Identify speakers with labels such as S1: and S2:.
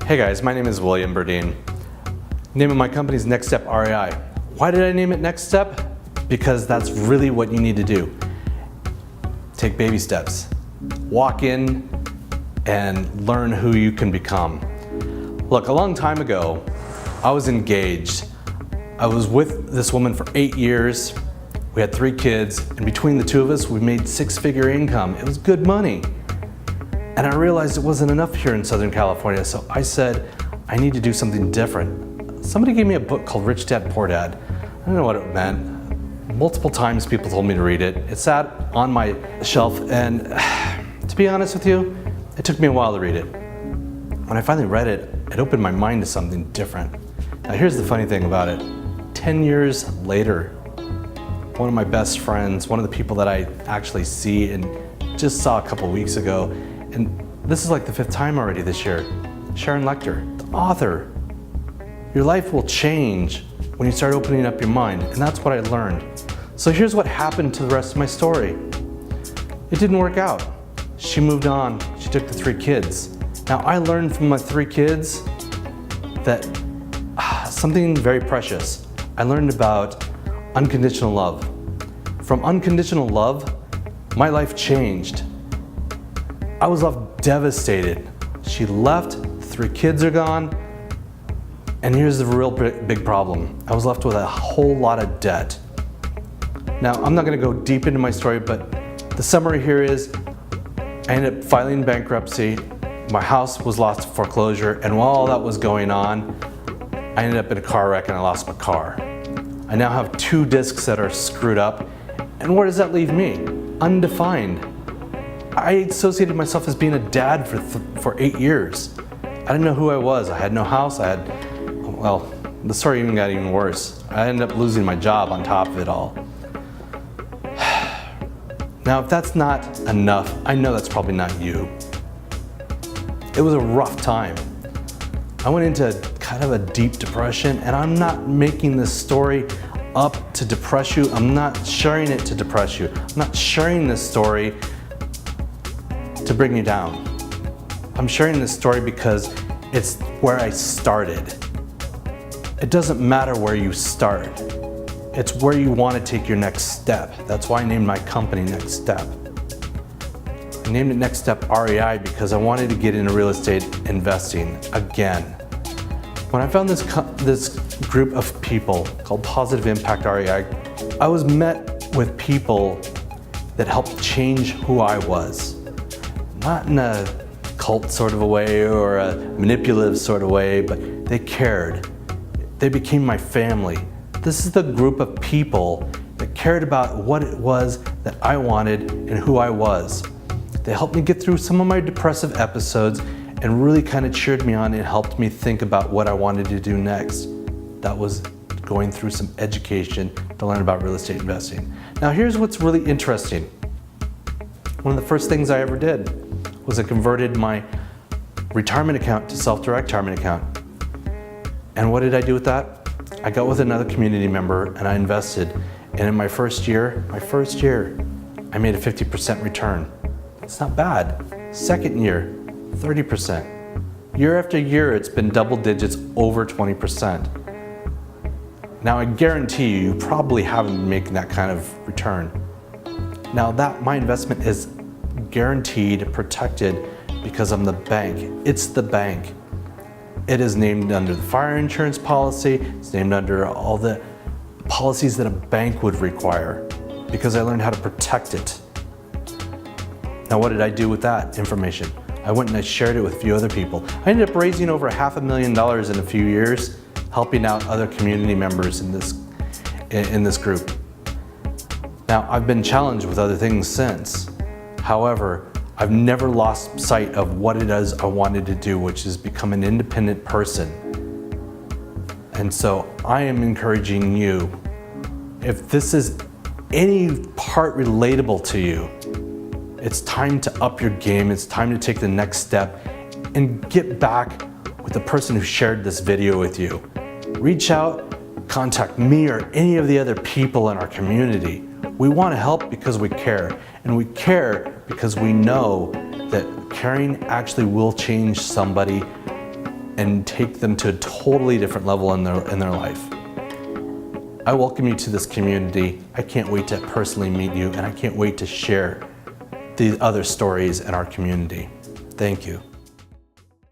S1: Hey guys, my name is William Burdine. Name of my company is Next Step REI. Why did I name it Next Step? Because that's really what you need to do. Take baby steps. Walk in and learn who you can become. Look, a long time ago, I was engaged. I was with this woman for 8 years. We had 3 kids, and between the two of us, we made 6-figure income. It was good money. And I realized it wasn't enough here in Southern California, so I said, I need to do something different. Somebody gave me a book called Rich Dad, Poor Dad. I don't know what it meant. Multiple times people told me to read it. It sat on my shelf, and to be honest with you, it took me a while to read it. When I finally read it, it opened my mind to something different. Now here's the funny thing about it. 10 years later, one of my best friends, one of the people that I actually see and just saw a couple weeks ago, and this is like the 5th time already this year, Sharon Lecter, the author. Your life will change when you start opening up your mind, and that's what I learned. So here's what happened to the rest of my story. It didn't work out. She moved on, she took the 3 kids. Now I learned from my 3 kids that something very precious. I learned about unconditional love. From unconditional love, my life changed. I was left devastated. She left, 3 kids are gone, and here's the real big problem. I was left with a whole lot of debt. Now, I'm not gonna go deep into my story, but the summary here is, I ended up filing bankruptcy, my house was lost to foreclosure, and while all that was going on, I ended up in a car wreck and I lost my car. I now have 2 discs that are screwed up, and where does that leave me? Undefined. I associated myself as being a dad for 8 years. I didn't know who I was. I had no house. Well, the story even got even worse. I ended up losing my job on top of it all. Now, if that's not enough, I know that's probably not you. It was a rough time. I went into kind of a deep depression, and I'm not making this story up to depress you. I'm not sharing it to depress you. I'm not sharing this story to bring you down. I'm sharing this story because it's where I started. It doesn't matter where you start. It's where you want to take your next step. That's why I named my company Next Step. I named it Next Step REI because I wanted to get into real estate investing again. When I found this group of people called Positive Impact REI, I was met with people that helped change who I was. Not in a cult sort of a way or a manipulative sort of way, but they cared. They became my family. This is the group of people that cared about what it was that I wanted and who I was. They helped me get through some of my depressive episodes and really kind of cheered me on and helped me think about what I wanted to do next. That was going through some education to learn about real estate investing. Now here's what's really interesting. One of the first things I ever did was I converted my retirement account to self-direct retirement account. And what did I do with that? I got with another community member and I invested. And in my first year, I made a 50% return. It's not bad. Second year, 30%. Year after year, it's been double digits, over 20%. Now I guarantee you probably haven't been making that kind of return. Now my investment is guaranteed, protected, because I'm the bank. It's the bank. It is named under the fire insurance policy. It's named under all the policies that a bank would require because I learned how to protect it. Now what did I do with that information? I went and I shared it with a few other people. I ended up raising over $500,000 in a few years, helping out other community members in this group. Now I've been challenged with other things since. However, I've never lost sight of what it is I wanted to do, which is become an independent person. And so I am encouraging you, if this is any part relatable to you, it's time to up your game. It's time to take the next step and get back with the person who shared this video with you. Reach out, contact me or any of the other people in our community. We want to help because we care, and we care because we know that caring actually will change somebody and take them to a totally different level in their life. I welcome you to this community. I can't wait to personally meet you, and I can't wait to share the other stories in our community. Thank you.